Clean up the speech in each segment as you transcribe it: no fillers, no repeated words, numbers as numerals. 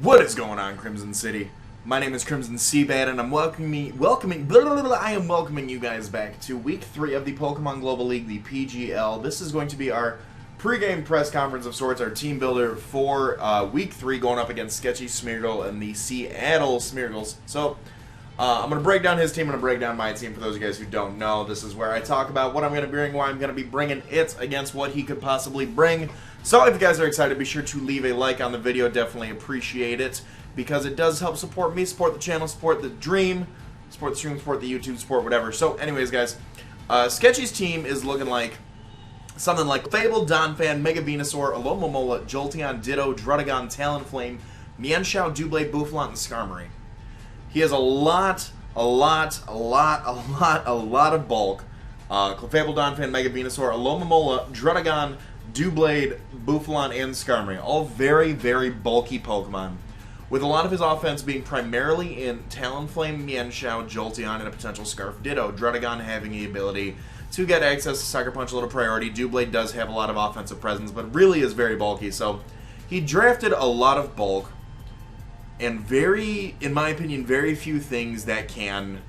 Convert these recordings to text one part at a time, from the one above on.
What is going on, Crimson City? My name is Crimson CBAD, and I'm welcoming you guys back to Week 3 of the Pokemon Global League, the PGL. This is going to be our pre-game press conference of sorts, our team builder for Week 3, going up against Sketchy Smeargle and the Seattle Smeargles. So, I'm going to break down his team, I'm going to break down my team. For those of you guys who don't know, this is where I talk about what I'm going to bring, why I'm going to be bringing it against what he could possibly bring. So if you guys are excited, be sure to leave a like on the video. Definitely appreciate it, because it does help support me, support the channel, support the dream, support the stream, support the YouTube, support whatever. So anyways, guys, Sketchy's team is looking like something like Fable, Donphan, Mega Venusaur, Alomomola, Jolteon, Ditto, Druddigon, Talonflame, Mienshao, Doublade, Bouffalant, and Skarmory. He has a lot of bulk. Fable, Donphan, Mega Venusaur, Alomomola, Druddigon, Doublade, Bouffalant, and Skarmory. All very, very bulky Pokemon, with a lot of his offense being primarily in Talonflame, Mienshao, Jolteon, and a potential Scarf Ditto. Druddigon having the ability to get access to Sucker Punch, a little priority. Doublade does have a lot of offensive presence, but really is very bulky. So he drafted a lot of bulk, and in my opinion, very few things that can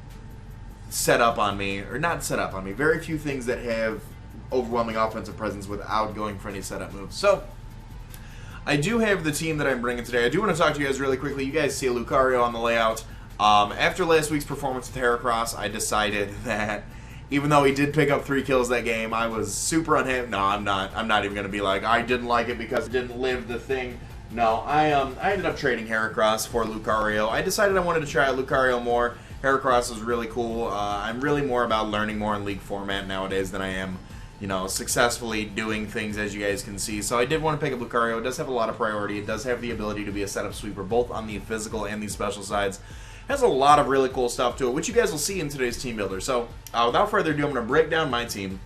set up on me, or not set up on me, very few things that have overwhelming offensive presence without going for any setup moves. So I do have the team that I'm bringing today. I do want to talk to you guys really quickly. You guys see a Lucario on the layout. After last week's performance with Heracross, I decided that even though he did pick up 3 kills that game, I was super unhappy. No, I'm not even going to be like, I didn't like it because it didn't live the thing. No, I ended up trading Heracross for Lucario. I decided I wanted to try out Lucario more. Heracross is really cool. I'm really more about learning more in League format nowadays than I am, you know, successfully doing things, as you guys can see. So I did want to pick up Lucario. It does have a lot of priority. It does have the ability to be a setup sweeper, both on the physical and the special sides. It has a lot of really cool stuff to it, which you guys will see in today's team builder. So without further ado, I'm going to break down my team.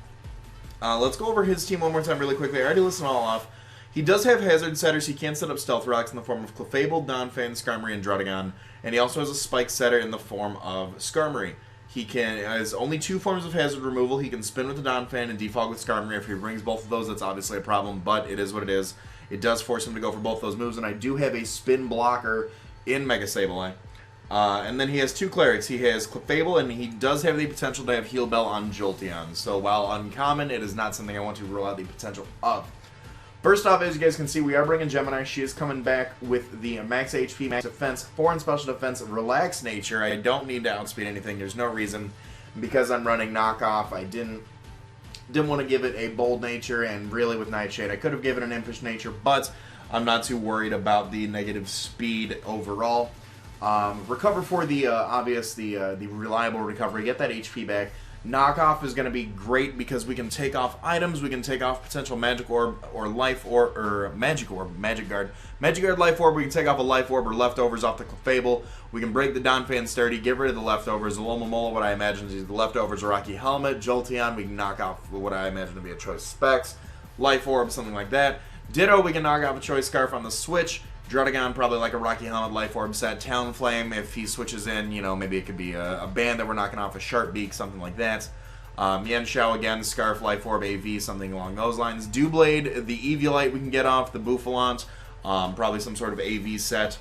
Let's go over his team one more time really quickly. I already listed them all off. He does have hazard setters. He can set up stealth rocks in the form of Clefable, Donphan, Skarmory, and Druddigon. And he also has a spike setter in the form of Skarmory. He has only 2 forms of hazard removal. He can spin with the Donphan and defog with Skarmory. If he brings both of those, that's obviously a problem, but it is what it is. It does force him to go for both those moves, and I do have a spin blocker in Mega Sableye. And then he has 2 clerics. He has Clefable, and he does have the potential to have Heal Bell on Jolteon. So while uncommon, it is not something I want to rule out the potential of. First off, as you guys can see, we are bringing Gemini. She is coming back with the max HP, max defense, 4 and special defense, relaxed nature. I don't need to outspeed anything. There's no reason. Because I'm running knockoff, I didn't want to give it a bold nature, and really with Nightshade, I could have given it an impish nature, but I'm not too worried about the negative speed overall. Recover for the the reliable recovery, get that HP back. Knockoff is going to be great because we can take off items, we can take off potential Magic Orb or Life Orb, or Magic Orb, Magic Guard. Magic Guard, Life Orb, we can take off a Life Orb or leftovers off the Clefable. We can break the Donphan sturdy, get rid of the leftovers. Alomomola, what I imagine is the leftovers, a Rocky Helmet. Jolteon, we can knock off what I imagine to be a Choice Specs. Life Orb, something like that. Ditto, we can knock off a Choice Scarf on the switch. Druddigon, probably like a Rocky Helmet, Life Orb set. Talonflame, if he switches in, you know, maybe it could be a band that we're knocking off, a Sharp Beak, something like that. Mienshao, again, Scarf, Life Orb, AV, something along those lines. Doublade, the Eviolite we can get off, the Bouffalant, probably some sort of AV set.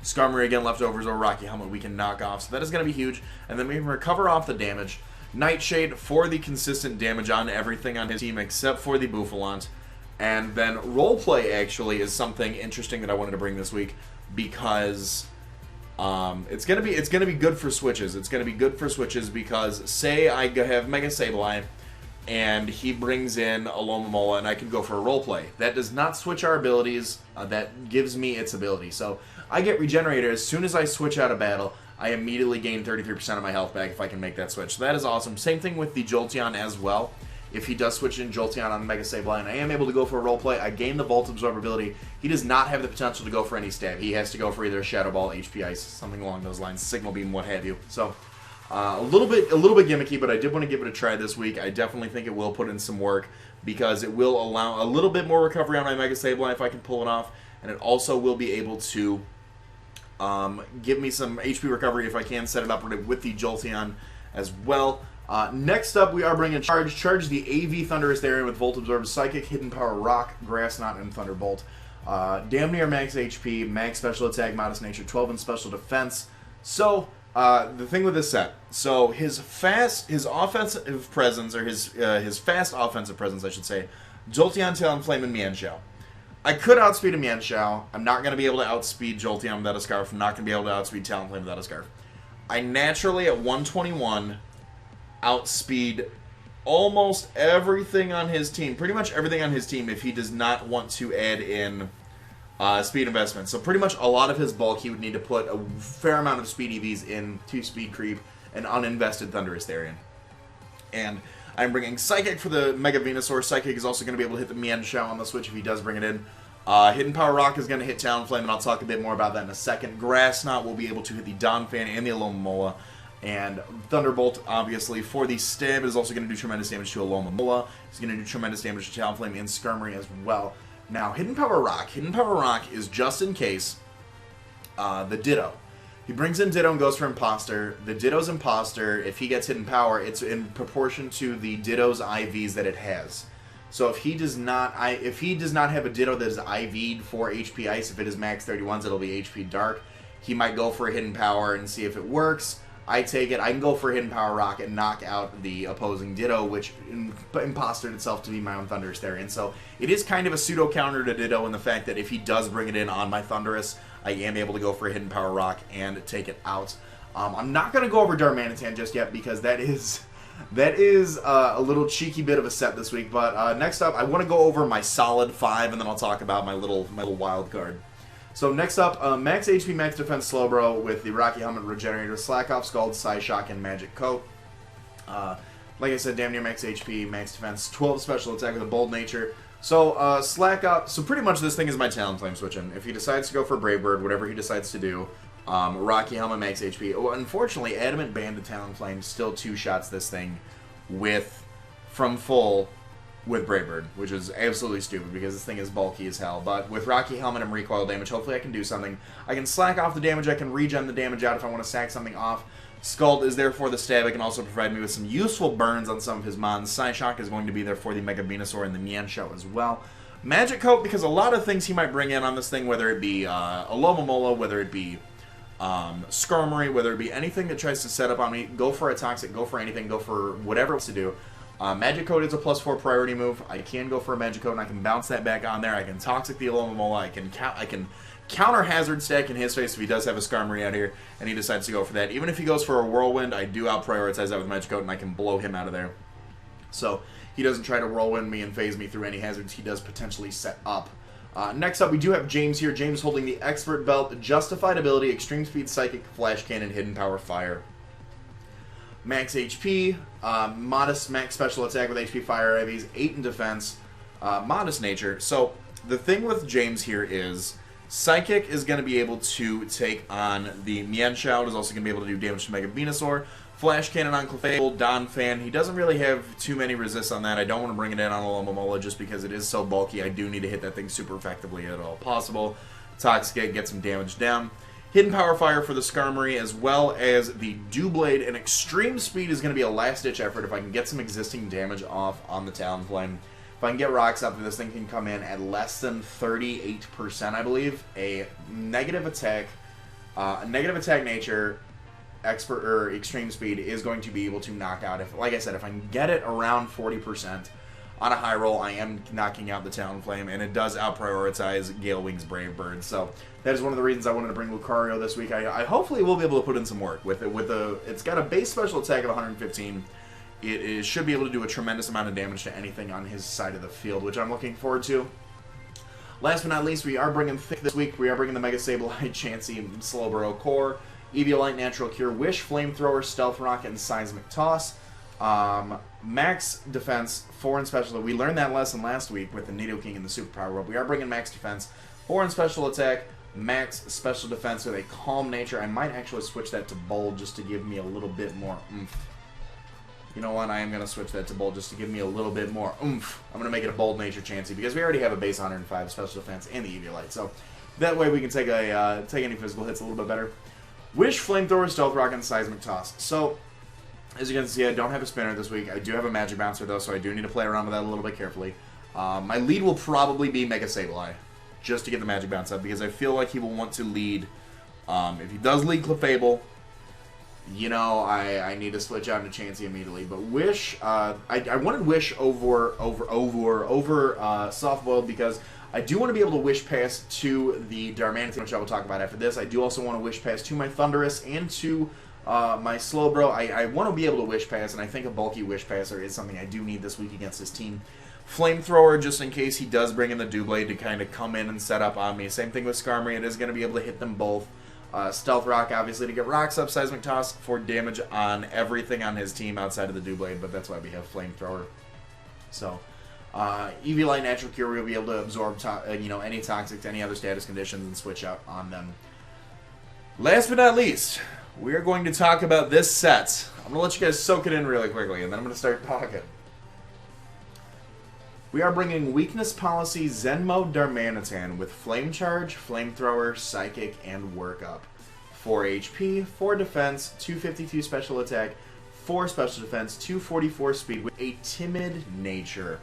Skarmory, again, leftovers or Rocky Helmet we can knock off, so that is going to be huge. And then we can recover off the damage. Nightshade for the consistent damage on everything on his team except for the Bouffalant. And then roleplay actually is something interesting that I wanted to bring this week, because it's gonna be good for switches. It's gonna be good for switches because say I have Mega Sableye and he brings in Alomomola and I can go for a roleplay. That does not switch our abilities. That gives me its ability. So I get Regenerator as soon as I switch out of battle. I immediately gain 33% of my health back if I can make that switch. So that is awesome. Same thing with the Jolteon as well. If he does switch in Jolteon on Mega Sableye and I am able to go for a roleplay, I gain the Volt Absorb ability. He does not have the potential to go for any stab. He has to go for either a Shadow Ball, HP Ice, something along those lines, Signal Beam, what have you. So a little bit gimmicky, but I did want to give it a try this week. I definitely think it will put in some work because it will allow a little bit more recovery on my Mega Sableye if I can pull it off, and it also will be able to give me some HP recovery if I can set it up with the Jolteon as well. Next up, we are bringing Charge. Charge the AV Thunderous Area with Volt Absorb, Psychic, Hidden Power, Rock, Grass Knot, and Thunderbolt. Damn near max HP, max special attack, modest nature, 12 in special defense. So, the thing with this set, so his offensive presence, or his fast offensive presence, I should say, Jolteon, Talonflame, and Mienshao. I could outspeed a Mienshao. I'm not going to be able to outspeed Jolteon without a Scarf. I'm not going to be able to outspeed Talonflame without a Scarf. I naturally, at 121, outspeed almost everything on his team. Pretty much everything on his team if he does not want to add in speed investment. So pretty much a lot of his bulk, he would need to put a fair amount of speed EVs into speed creep and uninvested Thundurus Therian. And I'm bringing Psychic for the Mega Venusaur. Psychic is also going to be able to hit the Mienshao on the switch if he does bring it in. Hidden Power Rock is going to hit Talonflame, and I'll talk a bit more about that in a second. Grass Knot will be able to hit the Donphan and the Alomomola. And Thunderbolt, obviously, for the stab, is also going to do tremendous damage to Alomomola. It's going to do tremendous damage to Talonflame and Skarmory as well. Now, Hidden Power Rock. Hidden Power Rock is just in case the Ditto. He brings in Ditto and goes for Imposter. The Ditto's Imposter, if he gets Hidden Power, it's in proportion to the Ditto's IVs that it has. So if he does not have a Ditto that is IV'd for HP Ice, if it is max 31s, it'll be HP Dark. He might go for a Hidden Power and see if it works. I take it. I can go for Hidden Power Rock and knock out the opposing Ditto, which impostered itself to be my own Thundurus Therian. So it is kind of a pseudo counter to Ditto in the fact that if he does bring it in on my Thundurus, I am able to go for a Hidden Power Rock and take it out. I'm not going to go over Darmanitan just yet because that is a little cheeky bit of a set this week. But next up, I want to go over my solid 5, and then I'll talk about my little wild card. So next up, max HP, max defense Slowbro with the Rocky Helmet Regenerator, Slack Off, Scald, Psyshock, and Magic Coat. Like I said, damn near max HP, max defense, 12 special attack with a Bold Nature. So Slack Off, so pretty much this thing is my Talonflame switching. If he decides to go for Brave Bird, whatever he decides to do, Rocky Helmet, max HP. Well, unfortunately, Adamant Band to Talonflame still two-shots this thing from full with Brave Bird, which is absolutely stupid because this thing is bulky as hell. But with Rocky Helmet and recoil damage, hopefully I can do something. I can slack off the damage, I can regen the damage out if I want to sack something off. Scald is there for the stab, it can also provide me with some useful burns on some of his mons. Psyshock is going to be there for the Mega Venusaur and the Mienshao as well. Magic Coat, because a lot of things he might bring in on this thing, whether it be Alomomola, whether it be Skarmory, whether it be anything that tries to set up on me, go for a Toxic, go for anything, go for whatever it wants to do. Magic Coat is a +4 priority move. I can go for a Magic Coat and I can bounce that back on there. I can Toxic the Alomomola. I can counter Hazard Stack in his face if he does have a Skarmory out here and he decides to go for that. Even if he goes for a Whirlwind, I do out-prioritize that with Magic Coat and I can blow him out of there. So he doesn't try to Whirlwind me and phase me through any hazards he does potentially set up. Next up, we do have James here. James holding the Expert Belt, Justified Ability, Extreme Speed, Psychic, Flash Cannon, Hidden Power, Fire. Max HP, modest max special attack with HP Fire IVs, 8 in defense, modest nature. So the thing with James here is Psychic is going to be able to take on the Mienshao. It is also going to be able to do damage to Mega Venusaur. Flash Cannon on Clefable, Donphan. He doesn't really have too many resists on that. I don't want to bring it in on Alomomola just because it is so bulky. I do need to hit that thing super effectively at all possible. Toxic, get some damage down. Hidden Power Fire for the Skarmory, as well as the Doublade, and Extreme Speed is going to be a last-ditch effort if I can get some existing damage off on the Talonflame. If I can get rocks up, this thing can come in at less than 38%, I believe. A negative attack nature, expert or extreme speed is going to be able to knock out. If, like I said, if I can get it around 40%. On a high roll, I am knocking out the Talonflame, and it does out-prioritize Gale Wing's Brave Bird. So that is one of the reasons I wanted to bring Lucario this week. I hopefully will be able to put in some work with it. It's got a base special attack of 115. It should be able to do a tremendous amount of damage to anything on his side of the field, which I'm looking forward to. Last but not least, we are bringing thick this week. We are bringing the Mega Sableye, Chansey, Slowbro Core, Eviolite, Natural Cure, Wish, Flamethrower, Stealth Rocket, and Seismic Toss. Max defense, 4 in special. We learned that lesson last week with the Nidoking and the Superpower World. We are bringing max defense, 4 in special attack, max special defense with a Calm Nature. I might actually switch that to Bold just to give me a little bit more oomph. You know what? I am going to switch that to Bold just to give me a little bit more oomph. I'm going to make it a Bold Nature Chansey because we already have a base 105 special defense and the Eviolite. So that way we can take any physical hits a little bit better. Wish, Flamethrower, Stealth Rocket, and Seismic Toss. So as you can see, I don't have a spinner this week. I do have a Magic Bouncer, though, so I do need to play around with that a little bit carefully. My lead will probably be Mega Sableye, just to get the magic bounce up, because I feel like he will want to lead. If he does lead Clefable, you know, I need to switch out into Chansey immediately. But Wish, I wanted Wish over Softboiled because I do want to be able to Wish Pass to the Darmanitan, which I will talk about after this. I do also want to Wish Pass to my Thundurus and to my Slowbro. I want to be able to Wish Pass, and I think a bulky Wish Passer is something I do need this week against this team. Flamethrower, just in case he does bring in the Doublade to kind of come in and set up on me. Same thing with Skarmory. It is going to be able to hit them both. Stealth Rock, obviously, to get Rocks up. Seismic Toss for damage on everything on his team outside of the Doublade, but that's why we have Flamethrower. So, Eviolite Natural Cure, we'll be able to absorb any Toxic to any other status conditions and switch out on them. Last but not least, we are going to talk about this set. I'm going to let you guys soak it in really quickly, and then I'm going to start talking. We are bringing Weakness Policy Zen Mode Darmanitan with Flame Charge, Flamethrower, Psychic, and Workup. 4 HP, 4 Defense, 252 Special Attack, 4 Special Defense, 244 Speed with a Timid Nature.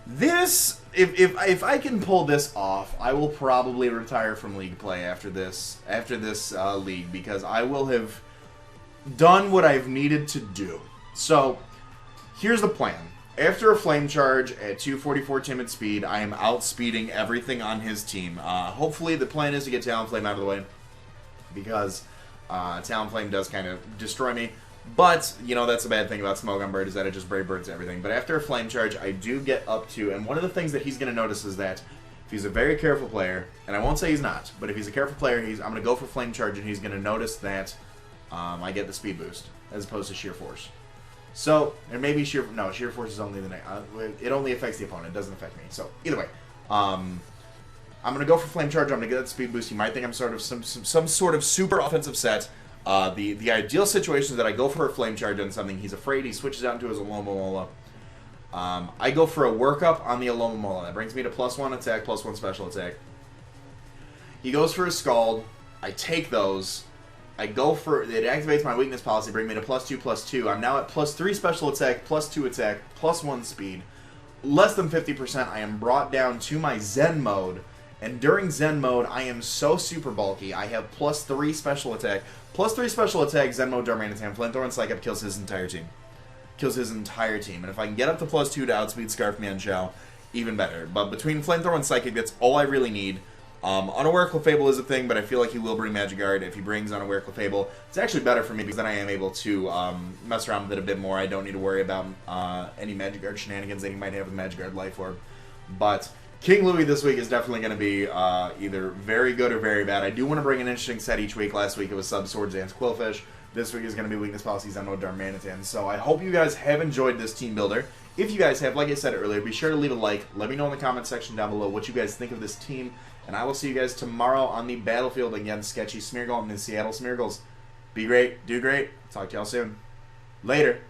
This, if I can pull this off, I will probably retire from League play after this league, because I will have done what I've needed to do. So, here's the plan. After a Flame Charge at 244 Timid Speed, I am outspeeding everything on his team. Hopefully the plan is to get Talonflame out of the way, because Talonflame does kind of destroy me. But, you know, that's a bad thing about Smogon Bird, is that it just Brave Birds everything. But after a Flame Charge, I do get up to, and one of the things that he's going to notice is that if he's a very careful player, and I won't say he's not, but if he's a careful player, I'm going to go for Flame Charge, and he's going to notice that I get the speed boost, as opposed to Sheer Force. So, and maybe Sheer Force is only it only affects the opponent, it doesn't affect me. So, either way, I'm going to go for Flame Charge, I'm going to get that speed boost. You might think I'm sort of some sort of super offensive set. The ideal situation is that I go for a Flame Charge on something, he's afraid, he switches out into his Alomomola. I go for a Workup on the Alomomola. That brings me to +1 attack, +1 special attack. He goes for a Scald, I take those. I go for, it activates my Weakness Policy, bring me to +2/+2. I'm now at +3 special attack, +2 attack, +1 speed. Less than 50%, I am brought down to my Zen mode. And during Zen mode, I am so super bulky. I have +3 special attack. +3 special attack, Zen mode Darmanitan, Flamethrower, and Psychic kills his entire team. Kills his entire team. And if I can get up to +2 to outspeed Scarf Man Chow, even better. But between Flamethrower and Psychic, that's all I really need. Unaware Clefable is a thing, but I feel like he will bring Magic Guard. If he brings Unaware Clefable, it's actually better for me, because then I am able to mess around with it a bit more. I don't need to worry about any Magic Guard shenanigans that he might have with Magic Guard Life Orb. But King Louie this week is definitely going to be either very good or very bad. I do want to bring an interesting set each week. Last week it was Sub Swords Dance Quillfish. This week is going to be Weakness Policy Zen Mode Darmanitan. So I hope you guys have enjoyed this team builder. If you guys have, like I said earlier, be sure to leave a like. Let me know in the comment section down below what you guys think of this team. And I will see you guys tomorrow on the battlefield against Sketchy Smeargle and the Seattle Smeargles. Be great, do great. Talk to y'all soon. Later.